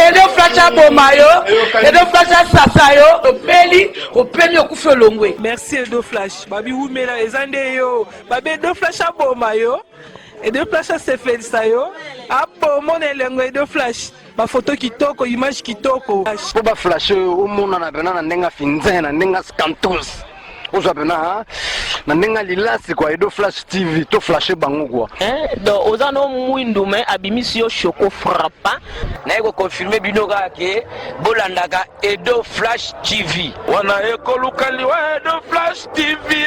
Edo flasha bomayo, Edo flasha sasayo, opeli okufe longwe. Merci Edo Flash. Babi Wumela ezande yo. Babi Edo flasha bomayo, Edo flasha sefelisayo. Apo mone lengo Edo Flash. Ba photo kitoko, image kitoko. Po ba flash umuna na bena na ndenga finzena, ndenga scantos. Oza bena na ndenga lilasi kwa Edo Flash TV to flashe bango kwa. Donc ozano mwindu me abimisio choco frappa na eko confirmer binoka ke bolandaka Edo Flash TV. Wana eko lukali wa Edo Flash TV.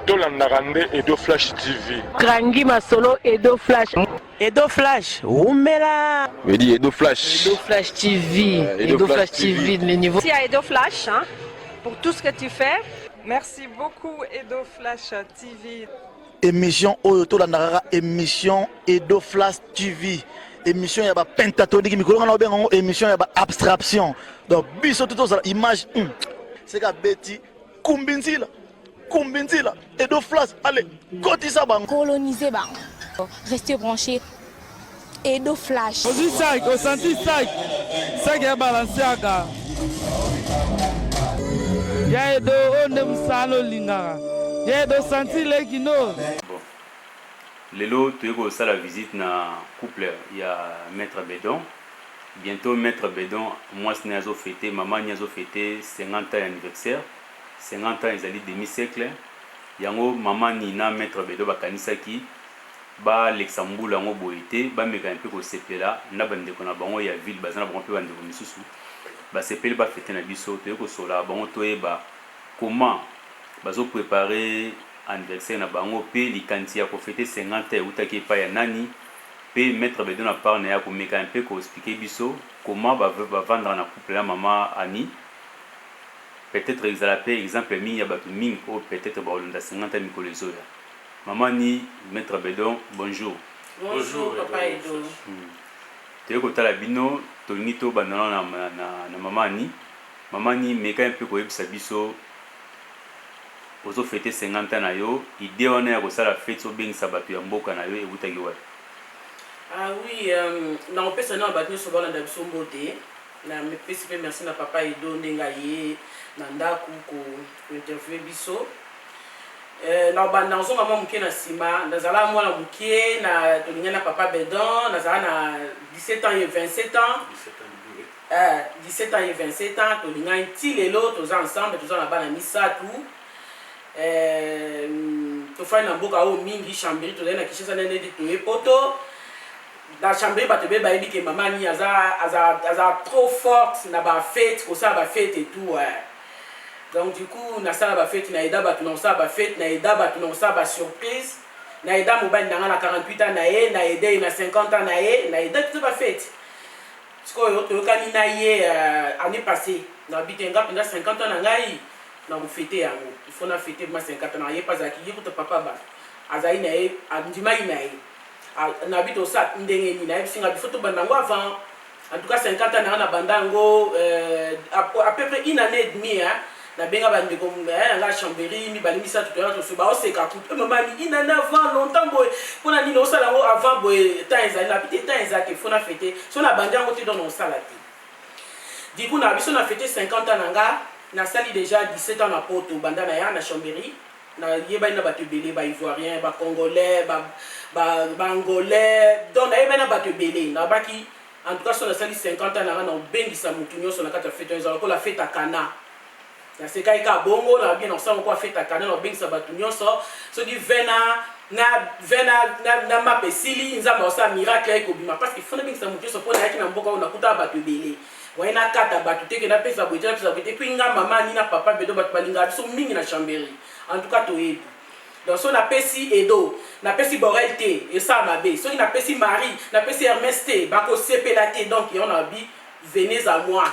Tolandaka nde Edo Flash TV. Krangi masolo Edo Flash. Edo Flash, Umela. Je dis Edo Flash. Edo Flash TV. Edo Flash TV, le niveau. Merci à Edo Flash hein, pour tout ce que tu fais. Merci beaucoup Edo Flash TV. Émission Oyoto Landara, émission Edo Flash TV. Émission yaba pentatonique, mikolo ngana obenga émission yaba abstraction. Donc biso tout ça image c'est ka beti kumbinzila. Edo Flash allez kotisa bang coloniser bang. Restez branchés. Edo Flash. Ozi sac, au senti sac. Sac ya balancer aka. Ya Edo ondem salo lingara. Ya Edo senti lekino. Bon. Lelo tu ça la visite na couple il y a Maître Bédon. Bientôt Maître Bédon, moi c'est nazo fêté, maman nazo fêté 50 ans anniversaire. 50 ans ils allaient demi-siècle. Yango maman Nina Maître Bédon bakanisaki ba Luxembourg yango boité, ba meka un peu ko sepela, na bande ko na bango ya ville bazana bango pe bande ko misusu. Ba sepela ba fêter na biso to ko sola bango toyeba comment bazo préparer anniversaire na bango pe likanti ya ko fêter 50 ans utaki pa ya nani pe Maître Bédon na part na ya ko meka un peu ko expliquer biso comment ba vendre na couple la maman Annie. Peut-être exemple mingi ya batu mingi ou peut-être ba olanda 50 ans mikolo zoya. Maman ni Maître Bédon, bonjour. Bonjour Papa Edo. Tu es côté la bino, tonito banana na maman ni. Maman ni meka un peu ko yebisa biso. Ozo fêter 50 ans na yo, idée wana ya ko sala fête so beng sabatu ya mboka na yo e butaki wa. Ah oui, na opesa na batni so balanda biso mbote. Na me pesi pe merci na Papa Edo ndenga ye na ndaku ko interviewer biso. Na banda nzonga mwa muke na sima nazala mwana muke na tolinga na Papa Bédon nazala na 17 ans et 27 ans 17 ans et 27 ans tolinga nti lelo toza ensemble toza na bana misatu tofai na mboka o mingi Chambéry toza na Kinshasa nene de toye poto na Chambéry bato be bayebi ke mama ni aza trop forte na ba fête ko ça ba fête et tout donc du coup na sala ba fête na eda batu na ça ba fête na eda batu na ça ba surprise na eda mobile na 48 ans na ye na eda na 50 ans na ye na eda tout ba fête parce que to kani na ye année passée na bitenga pendant 50 ans na ngai na vous fêter yango il faut na fêter ma 50 ans na ye pas aki ko to papa ba azai na ye andima ina ye na bito ça ndenge ni na ye singa photo bandango avant en tout cas 50 ans na bandango à peu près une année et demie na benga bande ko na Chambéry mi bali misa tout to ba o se ka coupe maman ni ina na avant longtemps boy pona ni no sala ngo avant boy temps ezali la petite temps ezaki faut na fêter so na bandango te don on sala ti du coup na biso na fêter 50 ans nanga na sali déjà 17 ans na poto bandana ya na Chambéry na yeba ina bato belé ba ivoirien ba congolais ba angolais donc na yeba na bato belé na baki en tout cas so na sali 50 ans na bengisa mutunyo so na kata fête ezala ko la fête à Cana na sekai ka bongo na bien on sait quoi fête à Cana na bengisa batunyo so di vena na mapesili nzamba osa miracle ko bima parce que fona bengisa mutunyo so pona yaki na mboka ona kuta bato belé waina kata bato te ke na pesa boite puis nga mama ni na Papa Bédon bato balinga biso mingi na Chambéry en tout cas to yebi donc so napesi Edo napesi Borel te esa mabe soki napesi Marie napesi Hermès te bakosepela te donc on a bi venez à moi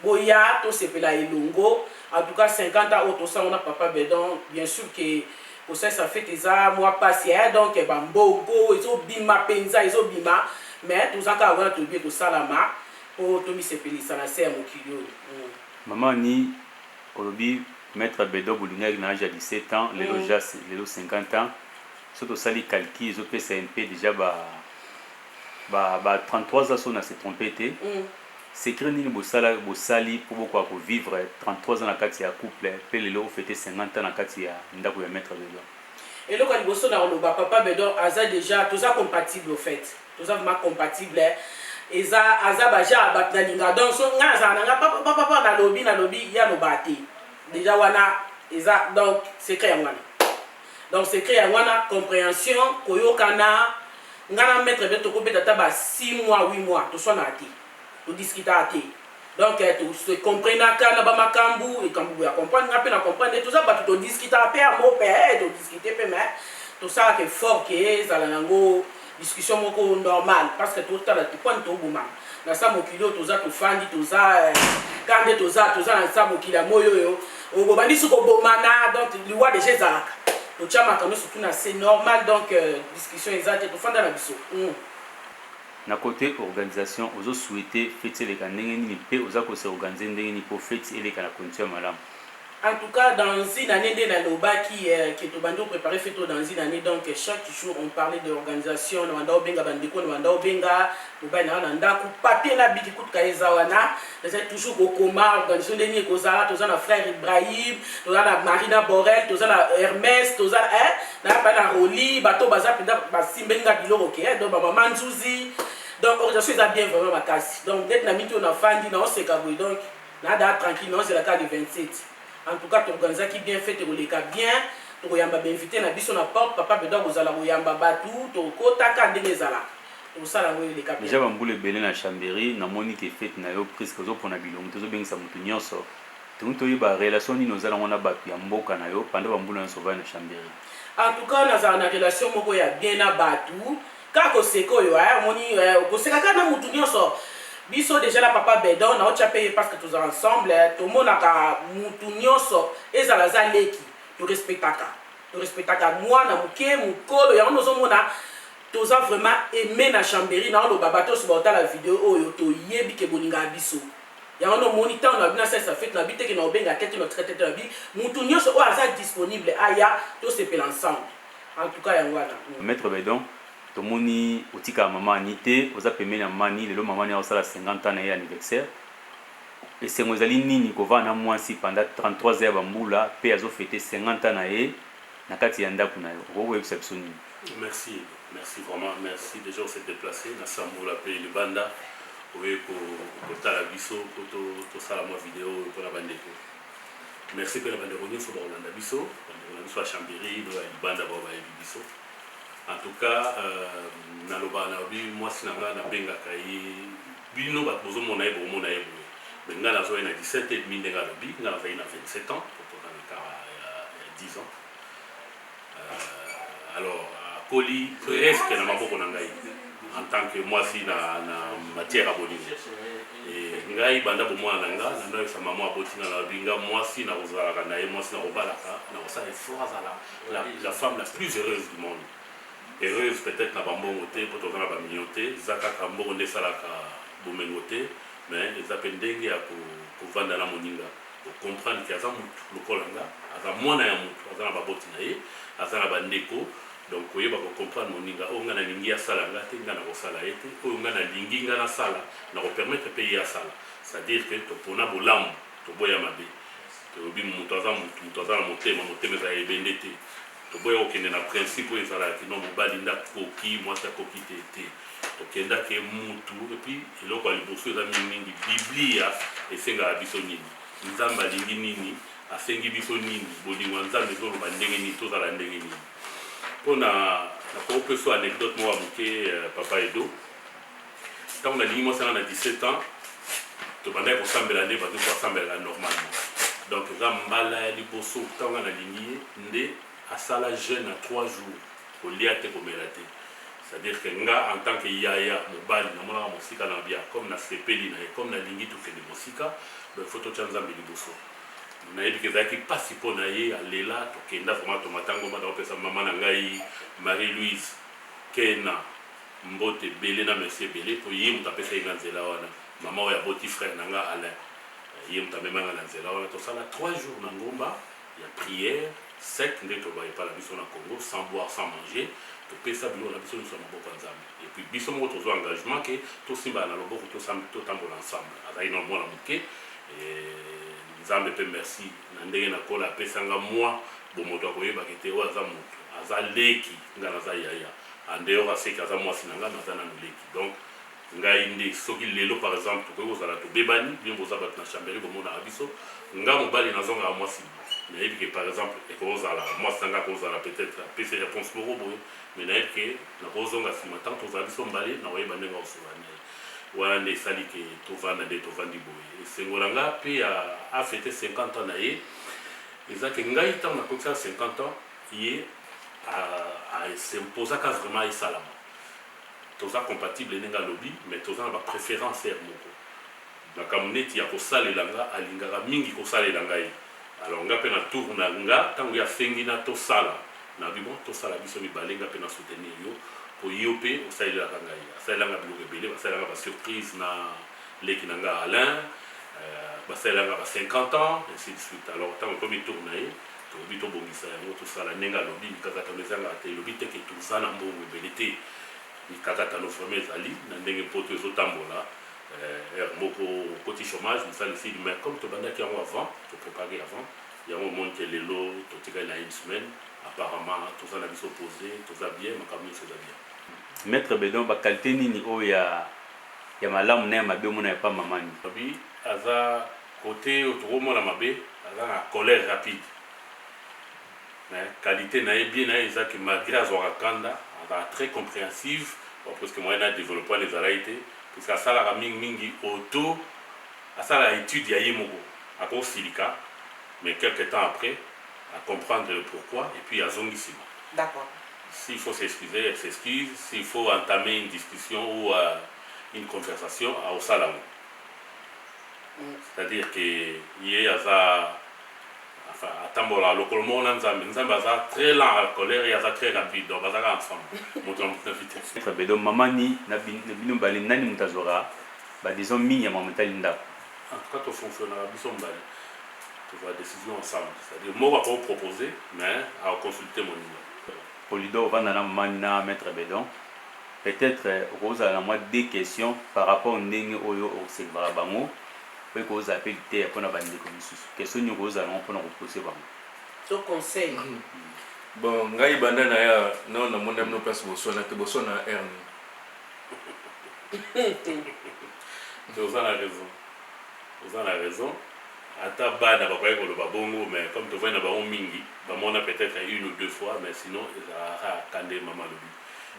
boya to sepela elongo en tout cas 50 ans auto ça on a papa Bedon bien sûr que pour ça fait eza moi passé donc bambongo ezobima penza ezobima mais tout ça ka wana to bien to salama pour to mi sepelisa na se mokili maman ni olobi maître Bedon bolinga na âge de 17 ans lelo jas lelo 50 ans surtout sali calcul ils ont fait CNP déjà ba 33 ans so na se trompé te secret nini bosali pour beaucoup pour vivre 33 ans na kati ya couple pe lelo fêter 50 ans na kati ya ndako ya maître Bedon et le quand bosso na oloba papa Bedon aza déjà tous ça compatible au fait tous ça vraiment compatible eza aza baja batnalinga donc so ngaza na papa na lobby ya no bati déjà wana eza donc secret wana donc secret wana compréhension koyokana ngana maître Bedon ko beta ba 6 mois 8 mois to so na ati to discuter ati donc to se comprendre kana ba makambu et kambu ya comprendre ngape na comprendre tout ça ba to discuter père mon père to discuter pe mais tout ça que fort que za la nango discussion moko normal parce que tout le temps tu prends ton bouma na sa mokilo toza to fandi toza kande toza na sa mokila moyo yo o bandi suko bomana donc liwa déjà zalaka to chama quand surtout na c'est normal donc discussion exacte to fanda na biso na côté organisation ozo souhaiter fêter les ndenge nini pe oza ko se organiser ndenge ni pour fêter et les kana condition malam. En tout cas, dans une année de la Loba qui est au bando préparé fait dans une année, donc chaque jour on parlait d'organisation, on a benga bandiko, on a benga, Loba na nanda ku papier na biki ku kaizawana, c'est toujours au coma organisation de ni kozala, tous na frère Ibrahim, tous na Marina Borel, tous na Hermès, tous na ba na Roli, bato baza penda ba simbenga biloko ke, donc ba maman Nzuzi. Donc organisation est bien vraiment ma casse. Donc dès na mito na fandi na on se kabou donc nada tranquille, non c'est la carte de 27. En tout cas, tu organises qui bien fait, tu as bien, tu as invité na biso na porte, papa Bedon kozala koyamba batu, tu kotaka ndenge zala. Tout ça la ngoyi les cap. Déjà bambule belé na Chambéry, na moni ke fête na yo prise kozo pona bilongo, tozo bengisa mutu nyonso. Tu ba relation ni nozala ngona ba ya mboka na yo pendant bambule na sauva na Chambéry. En tout cas, na na relation moko ya bien na batu, ka ko seko yo moni ko seka kana mutu nyonso. Biso déjà la papa Bedon na ocha paye parce que tous ensemble tout le monde a mutu nyonso ezala za leki to respectaka moi na muke mukolo ya ono zomona toza vraiment aimé na Chambéry na lo babato so bota la vidéo oyo to yebi ke bolinga biso ya ono moniteur na bina ça fait na bité ke na obenga tête no traité na bi mutu nyonso o aza disponible aya to se pel ensemble en tout cas ya ngwana maître Bedon tomoni otika maman anité oza pemeli na mani lelo maman ni osala 50 ans na ye anniversaire et c'est ngozali nini kova na mwasi pendant 33 heures bambula pe azo fêter 50 ans na ye na kati ya ndako na yo oko yebisa biso nini. Merci vraiment, merci déjà on s'est déplacé na Samboula pe le banda oye ko tala biso ko to sala mo vidéo pour la bande ko merci pe la bande ko nyonso ba Olanda biso à Chambéry do ya banda ba ba biso. En tout cas, naloba na bi moi sinanga na benga kai bino ba bozo mona yebo mona yebo. Benga na zo na 17 et demi ndenga lobi, na va na 27 ans pour dans le cas 10 ans. Alors Koli presque na maboko na ngai en tant que moi si na matière à bolingo. Et ngai banda bo mwana nga na ndo sa maman abotina na binga moi si na ozala kana ye moi si na obalaka na osa effort la femme la plus heureuse du monde. Heureuse peut-être na bambongo te pour toza na bamilioté zaka kambo nde salaka bomengo te mais eza pe ndenge ya kovanda na moninga comprendre que aza mutu lokola nga aza mwana ya mutu aza na baboti na ye aza na bandeko donc koyeba comprendre moninga oyo nga nalingi asala nga te nga na kosala ye te oyo nga nalingi nga nasala na kopermettre pe ye asala c'est-à-dire que topona bolamu toboya mabe toyobi mutu aza na motema eza ebende te toboya okende na principe oyo ezalaki no mobali nda koki mwasi akoki te tokendaki mutu epuis eloko ya liboso eza mingi biblia esengaka biso nini nzambe alingi nini asengi biso nini bolingo ya nzambe ezoloba ndenge nini tozala ndenge nini mpona nakopeso anecdote moko ya moke papa Edo ntango nalingi mwasanga na 17 ans tobandaki kosambela nde bato kosambelaka normalement donc eza mbala ya liboso ntango nalingi ye nde asala jeune à 3 jours kolia te komela te. C'est-à-dire que nga en tant que yaya mobali namonaka mosika na bia comme na sepeli na ye comme na lingi tokende mosika donc faut totia nzambe liboso nayebi ke ezalaki mpasi mpo na ye alela tokenda vraimen tomatango mata kopesa mama na ngai Marie Louise Kena mbote ebele na merci ebele mpo ye moto apesa ye nga nzela wana mama oyo aboti frère na nga Alain ye moto amemanga na nzela wana tosala 3 jours na ngomba ya prière sec nde tobayepala biso na Congo sans boire sans manger topesa biloko na biso nyonso na maboko ya nzambe et puis biso moko tozwa engagement ke tosimbala na loboko totambola ensemble azali na mwana moke nzambe mpe merci na ndenge nakola apesanga mwa bomoto akoyebaka te oyo aza moto aza leki nga naza yaya andeyor aseki aza mwasi na nga naza nano leki donc ngai nde soki lelo par exemple tokoki kozala tobebani bino boza bato na chamberi bomonaka biso nga mobali nazongaka mwasi nayebi ke par exemple ekozala mwasi nanga akozala peut-être apesi réponse moko boye mais nayebi ke nakozonga nsima ntango tozala biso mbale nakoyeba ndenge akosola na ye wana nde esali ke tovanda nde tovandi boye esengo na nga mpe afete 50 ans na ye eza ke ngai ntango nakokisala 50 ans ye asimposaka vraiment esalama toza compatible ndenge alobi mais toza na bapréférence ya moko makambo neti ya kosalela nga alingaka mingi kosalela ngai alors nga mpe na tour na nga ntango ye asengi na tosala na bibon tosala biso mibale nga mpe na soutenir yo po yo mpe osalelaka ngai asalelanga biloko ebele basalelanga basurprise na leki na nga Alain basalelanga ba 50 ans ainsi de suite alors ntango ekomi tour na ye tobi tobongisa yango tosala ndenge alobi mikakatano ezangaka te elobi te ke toza na mbongo ebele te mikakatano vraimen ezali na ndenge poto ezotambola moko koti chômage misala esili mais comme tobandaki yango avant toprépare avant yango omoni ke lelo totikali na une semaine apparemment toza na biso posé toza bien makambo nyonso eza bien Maître Bedon bakalite nini oyo ya malamu na ya mabe omona ya pa mamani abi aza kote tokomona mabe aza na colère rapide qualité na ye bien na ye eza ke malgré azwaka kanda azala très compréhensive parce que moyen na développement ezalaki te parce que asalaka mingi auto asalaka étude ya ye moko akosilika mais quelque temps après à comprendre le pourquoi et puis azongi nsima. D'accord. S'il faut s'excuser, elle s'excuse. S'il faut entamer une discussion ou une conversation, au salon. C'est-à-dire que hier, enfin, à le colmon, nous avons très lent à la colère et très rapide. Donc, nous avons ensemble. Maître Bedon, mamani, nabino bali nani mutazora, ba disons minya mamutalinda. En tout cas, tu fonctionneras, bisous mbali. Tu vois décision ensemble. C'est-à-dire, moi, je ne vais pas proposer, mais à consulter mon numéro. Polido Vandana Manina Maître Bedon. Peut-être Rose a moi des questions par rapport au Nengi Oyo au Sekbarabango. Puis que vous appelez le pour la bande de commission. Question nous Rose a pour nous reposer Bango. Ton conseil. Bon, ngai banda na ya non na mona no place bosona te bosona erne. Vous avez raison. Vous avez raison. Ata bada bakoye koloba bongo mais comme tu vois na ba mingi ba mona peut-être une ou deux fois mais sinon ezalaka kande mama lobi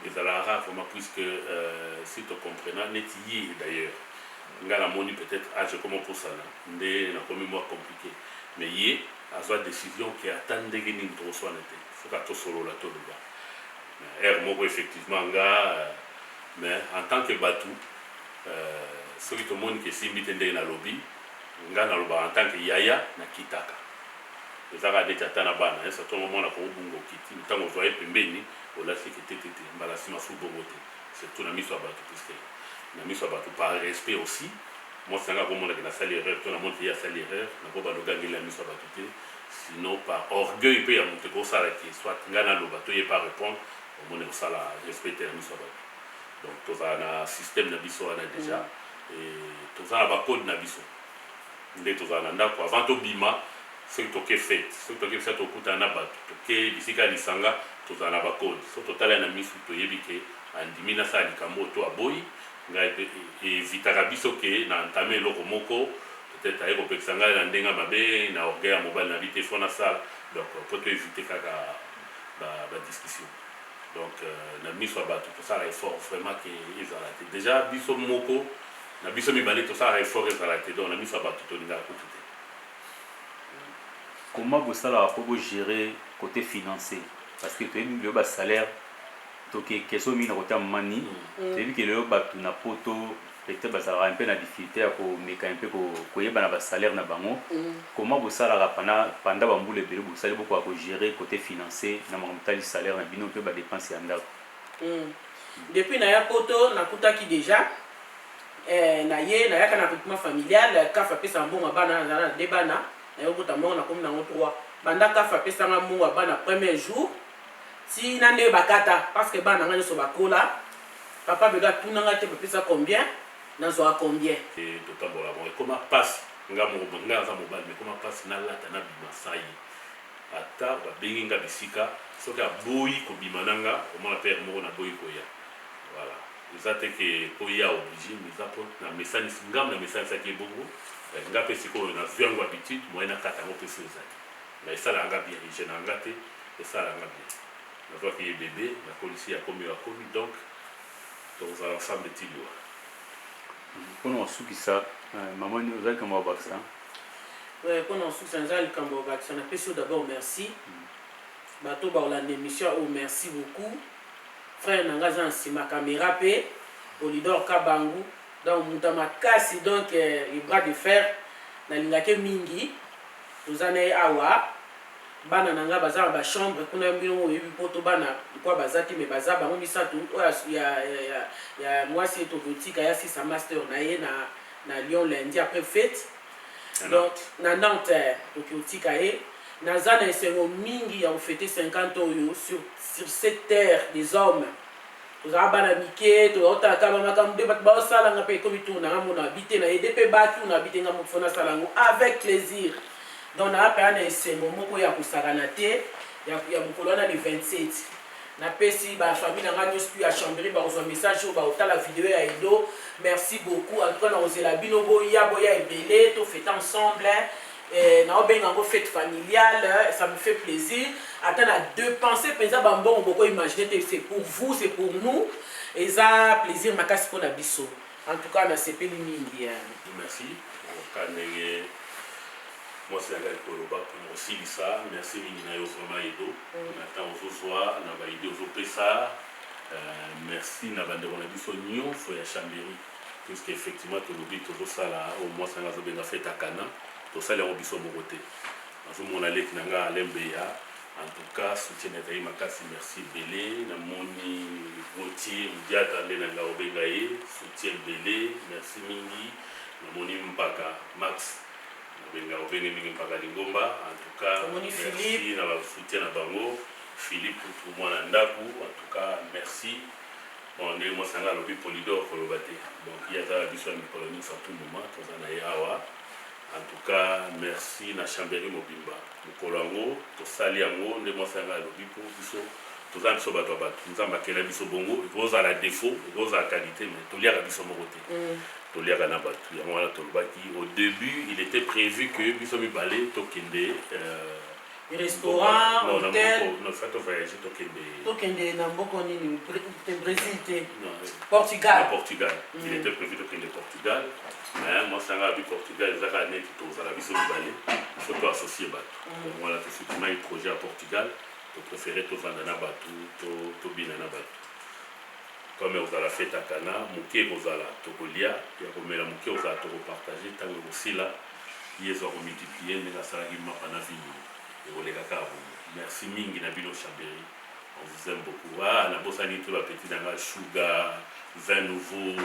ezalaka vraiment puisque si tu comprends netiye d'ailleurs ngala moni peut-être age comme pour ça ndé na komi moi compliqué mais yé azwa décision qui attendait que ni to so nete faut ka to solo la to de moko effectivement nga mais en tant que batou celui tout le monde qui simbi tende na lobby nga na loba en tant que yaya na kitaka ezaka de tatana bana ça tout moment na ko bungo kiti ntango voye pembeni ola sekete tete mbala sima fu bogote c'est tout na miso abatu puisque na miso abatu par respect aussi moi sanga ko mona que na sali erreur to na monte ya sali erreur na ko ba loga ngela miso abatu te sinon par orgueil pe ya monte ko sala ki soit nga na loba to ye pas répondre au mona ko sala respecter na miso abatu donc to za na système na biso ana déjà et to za ba code na biso nde tozala ndako avant tobima soki toke fete soki toke bisa tokutana bato toke bisika lisanga tozala na bakode so totala na misu toyebi ke andimi nasala likambo to aboyi ngai mpe evitaka biso ke na ntame eloko moko peut-être aye kopekisa ngai na ndenge mabe na orgueil ya mobali na bi te fo nasala donc po toevite kaka badiscussion donc na miso ya bato tosala effort vraiment ke ezala te déjà biso moko na biso mibale tosala effort ezala te donc na miso ya bato tolingaka kutu te. Comment vous allez gérer côté financier parce que tu as eu le salaire toke keso mina côté mani tu as vu que le bato na poto peut-être ça aura un peu la difficulté à meka un peu ko yeba na salaire na bango comment vous ça la pendant bambule bele vous savez beaucoup à gérer côté financier na montant salaire na bino pe ba dépenses ya ndako depuis na ya poto na kutaki déjà na ye na yaka na recrutement familial kafa pesa mbongo bana na de bana na yo kuta mbongo na komi na 3 banda kafa pesa nga mbongo bana premier jour si na ne bakata parce que bana nga so bakola papa bega tunanga te pesa combien na zo a combien et totambola bon comment passe nga mo nga za mobile mais comment passe na lata na bimasai ata ba benginga bisika soka boyi ko bimananga au moins père mo na boyi ko ya voilà ezate que poya obligé mais ça pour na message ngam na message ça qui bongo nga pe siko na zwango habitude moi na kata mo pe ça mais ça la nga bien je na ngate et ça la nga bien na toi qui est bébé la policier a commis donc dans l'ensemble de Tilio pour nous souki ça maman nous a comme vaccin ouais pour nous souki ça comme vaccin na peso d'abord merci bato ba la émission oh merci beaucoup frère Nangaza Nsima caméra pe Polidor Kabangu donc mutama kasi donc les bras de fer na lingake mingi tozana awa bana nanga baza ba chambre kuna mbino yebi poto bana kwa bazati me baza bango misatu ya mwasi tovotika ya sisa master na ye na Lyon lundi après fête donc na Nantes tokotika ye nazana esengo mingi ya fêter 50 ans sur cette terre des hommes tozala bana mike tozotala kaba makambo de bato baosalanga mpe ekomi tu nanga mona habite na yede mpe batu na habite nga moko fona salango avec plaisir donc na apa na esengo moko ya kusakana te ya mokolo wana le 27 na pesi ba famille nanga nyonso ya Chambéry bakozwa message oyo baotala vidéo ya Edo merci beaucoup en tout cas na kozela bino boya ebele to fête ensemble na obenga ngo fête familiale ça me fait plaisir attends à deux pensées pensa bambon beaucoup imaginer c'est pour vous c'est pour nous et ça plaisir makasi pour la biso en tout cas na sepeli mingi merci kanenge moi c'est la koloba pour aussi ça merci mingi na yo vraiment Edo na temps ozozwa na ba idée ozopesa merci na bande on a biso nyonso ya Chambéry puisque effectivement to lobi to sala au moins ça ngazo benga fête akana to sala au biso mokote azo mona leki nanga alembeya en tout cas soutien na taï makasi merci belé na moni Gauthier Ndiata le nanga obenga ye soutien belé merci mingi na moni mpaka Max benga obenga mingi mpaka Lingomba en tout cas merci na ba soutien na bango Philippe pour moi na ndaku en tout cas merci bon ndenge mo sanga lobi Polidor koloba te donc il y a ça biso na colonie à tout moment tozana yawa en tout cas merci na Chambéry mobimba mukolango to sali yango ndenge mo sanga lobi pour biso tozana biso bato bato nzamba kela biso bongo roza la défaut roza la qualité mais tolia ka biso moko te tolia ka na bato yango wana tolobaki au début il était prévu que biso mibale tokende restaurant, hôtel. Non, ça te voyage, Tokende na mboko nini Brésil, Portugal. Portugal. Il était prévu de Portugal. Portugal. Mais moi, ça a vu Portugal, ils ont dit que ça a vu balai. Il faut pas associer bateau. Voilà, tout ce qui m'a eu projet à Portugal. Tu préférais tout vendre na bateau, tout bien na bateau. Comme vous avez fait à Cana, Mouké vous allez Togolia, et comme la Mouké vous allez te repartager, tant que aussi là, ils ont multiplié, mais la salle qui m'a pas vu. Merci mingi na bino Chambéry, on vous aime beaucoup. Ah, na bosani tout la petite danga sugar, vin nouveau,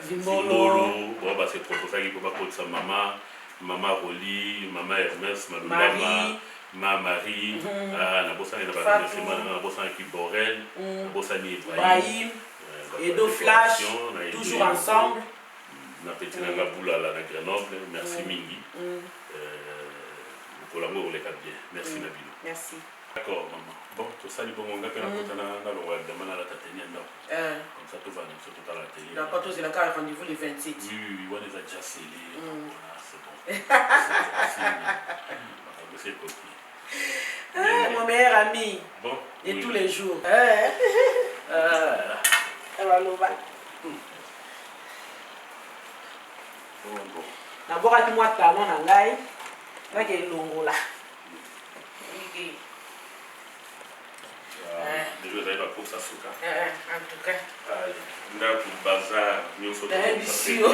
Zimbolo. Bon bah c'est proposé qui peut pas côté sa maman Roli, maman Hermès, ma Marie, ah na bosani na ba na bosani qui Borel, na bosani Ibrahim, Edo Flash, toujours ensemble. Na petite danga boulala na Grenoble, merci mingi. Pour l'amour, on les capte bien. Merci Nabilo. Merci. D'accord, maman. Bon, tout ça, il faut qu'on gagne dans le web. Demain, à la tatenia. Comme ça, tout va sur tout à la télé. D'accord, tout c'est la carte rendez-vous les 27. Oui, on les a déjà scellés. C'est bon. C'est coquille. Mon meilleur ami. Bon. Et tous les jours. D'abord, avec moi, talon, nangai. Avec le longo là. Déjà d'ailleurs pour ça suka. En tout cas. Ndako bazar nyonso. Bisio.